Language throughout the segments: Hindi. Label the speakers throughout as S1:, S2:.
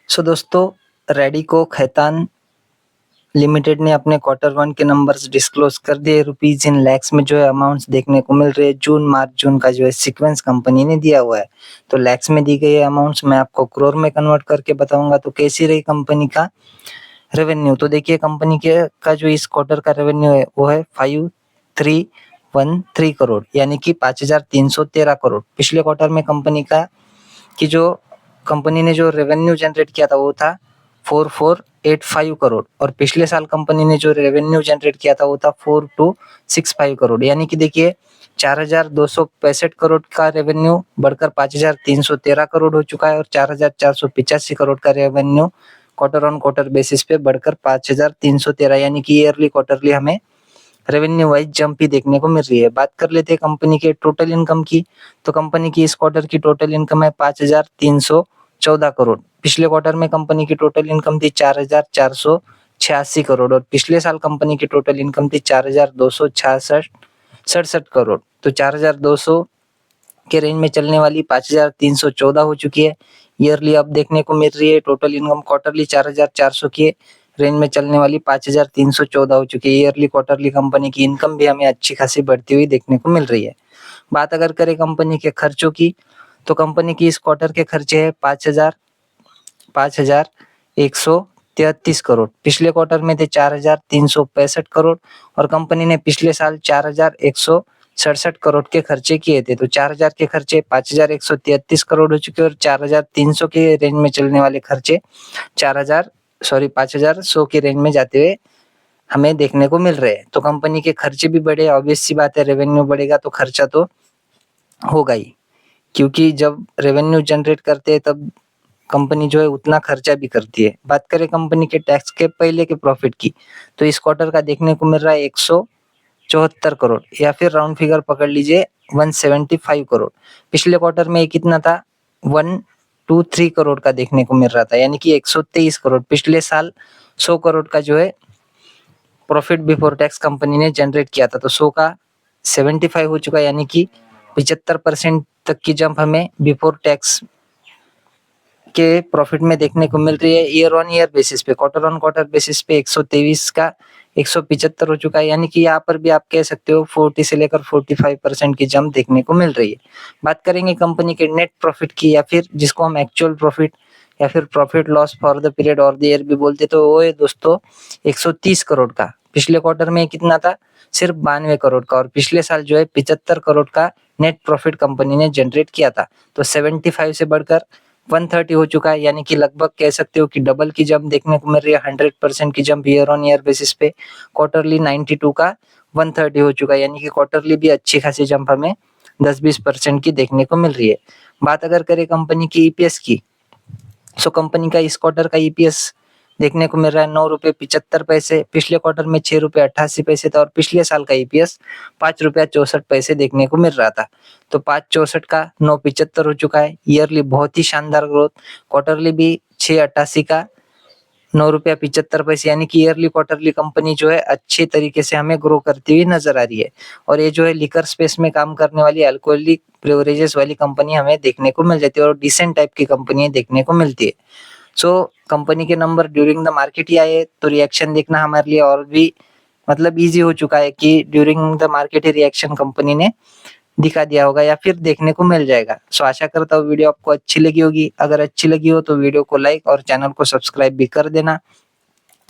S1: सो दोस्तों, रेडिको खैतान लिमिटेड ने अपने क्वार्टर वन के नंबर्स डिस्क्लोज कर दिए। रुपीज इन लैक्स में जो है अमाउंट्स देखने को मिल रहे हैं। जून का जो है सीक्वेंस कंपनी ने दिया हुआ है, तो लैक्स में दी गई अमाउंट्स मैं आपको करोड़ में कन्वर्ट करके बताऊंगा। तो कैसी रही कंपनी का रेवेन्यू, तो देखिए कंपनी के का जो इस क्वार्टर का रेवेन्यू है वो है 5313 करोड़, यानी कि 5313 करोड़। पिछले क्वार्टर में कंपनी ने जो रेवेन्यू जनरेट किया था वो था 4485 करोड़, और पिछले साल कंपनी ने जो रेवेन्यू जनरेट किया था वो था 4265 करोड़। यानी कि देखिए 4265 करोड़ का रेवेन्यू बढ़कर 5313 करोड़ हो चुका है, और 4485 करोड़ का revenue quarter on quarter basis पे बढ़कर 5313, यानी कि ईयरली क्वार्टरली हमें रेवेन्यू वाइज जंप ही देखने को मिल रही है। बात कर लेते हैं कंपनी के टोटल इनकम की, तो कंपनी की इस क्वार्टर की टोटल इनकम है 5314 करोड़। पिछले क्वार्टर में कंपनी की टोटल इनकम थी 4486 करोड़, और पिछले साल कंपनी की टोटल इनकम थी 4267 करोड़। तो 4200 के रेंज में चलने वाली 5314 हो चुकी है ईयरली अब देखने को मिल रही है। टोटल इनकम क्वार्टरली 4400 के रेंज में चलने वाली 5314 हो चुकी है ईयरली। क्वार्टरली कंपनी की इनकम भी हमें अच्छी खासी बढ़ती हुई देखने को मिल रही है। बात अगर करें कंपनी के खर्चों की, तो कंपनी की इस क्वार्टर के खर्चे है 5133 करोड़। पिछले क्वार्टर में थे 4365 करोड़, और कंपनी ने पिछले साल 4167 करोड़ के खर्चे किए थे। तो 4000 के खर्चे 5133 करोड़ हो चुके, और 4300 के रेंज में चलने वाले खर्चे 5100 के रेंज में जाते हुए हमें देखने को मिल रहे हैं। तो कंपनी के खर्चे भी बढ़े, ऑब्वियस सी बात है, रेवेन्यू बढ़ेगा तो खर्चा तो होगा ही, क्योंकि जब रेवेन्यू जनरेट करते हैं तब कंपनी जो है उतना खर्चा भी करती है। बात करें कंपनी के टैक्स के पहले के प्रॉफिट की, तो इस क्वार्टर का देखने को मिल रहा है 174 करोड़, या फिर राउंड फिगर पकड़ लीजिए 175 करोड़। पिछले क्वार्टर में कितना था, 123 करोड़ का देखने को मिल रहा था, यानी कि 123 करोड़। पिछले साल 100 करोड़ का जो है प्रॉफिट बिफोर टैक्स कंपनी ने जनरेट किया था, तो 100 का 75 हो चुका है, यानी कि 75% तक की जंप हमें बिफोर टैक्स के प्रॉफिट में देखने को मिल रही है। ईयर ऑन ईयर बेसिस पे, क्वार्टर ऑन क्वार्टर बेसिस पे 123 का 175 हो चुका है, यानी कि यहाँ पर भी आप कह सकते हो 40 से लेकर 45% की जंप देखने को मिल रही है। बात करेंगे कंपनी के नेट प्रॉफिट की, या फिर जिसको हम एक्चुअल प्रॉफिट या फिर profit loss for the period और द ईयर भी बोलते, तो वो है दोस्तों 130 करोड़ का। पिछले क्वार्टर में कितना था, सिर्फ 92 करोड़ का, और पिछले साल जो है 75 करोड़ का नेट प्रॉफिट कंपनी ने जनरेट किया था। तो 75 से बढ़कर 130 हो चुका है, यानी कि लगभग कह सकते हो कि डबल की जंप देखने को मिल रही है। 100% की jump year on year basis पे। क्वार्टरली 92 का 130 हो चुका है, यानी कि क्वार्टरली भी अच्छी खासी जंप हमें 10-20% की देखने को मिल रही है। बात अगर करें कंपनी की ईपीएस की, सो कंपनी का इस क्वार्टर का ईपीएस देखने को मिल रहा है 9 रुपए 75 पैसे। पिछले क्वार्टर में 6 रुपए 88 पैसे था, और पिछले साल का ईपीएस 5 रुपया 64 पैसे देखने को मिल रहा था। तो 5.64 का 9.75 हो चुका है ईयरली, बहुत ही शानदार ग्रोथ। क्वार्टरली भी 6.88 का 9 रुपया 75 पैसे, यानी कि ईयरली क्वार्टरली कंपनी जो है अच्छे तरीके से हमें ग्रो करती हुई नजर आ रही है। और ये जो है लिकर स्पेस में काम करने वाली अल्कोहलिक बेवरेजेस वाली कंपनी हमें देखने को मिल जाती है, और डिसेंट टाइप की कंपनी देखने को मिलती है। सो कंपनी के नंबर ड्यूरिंग द मार्केट ही आए, तो रिएक्शन देखना हमारे लिए और भी मतलब इजी हो चुका है कि during the market he reaction company ने दिखा दिया होगा या फिर देखने को मिल जाएगा। सो आशा करता हूँ वीडियो आपको अच्छी लगी होगी। अगर अच्छी लगी हो तो वीडियो को लाइक और चैनल को सब्सक्राइब भी कर देना।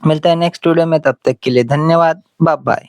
S1: मिलता है नेक्स्ट वीडियो में, तब तक के लिए धन्यवाद, बाय बाय।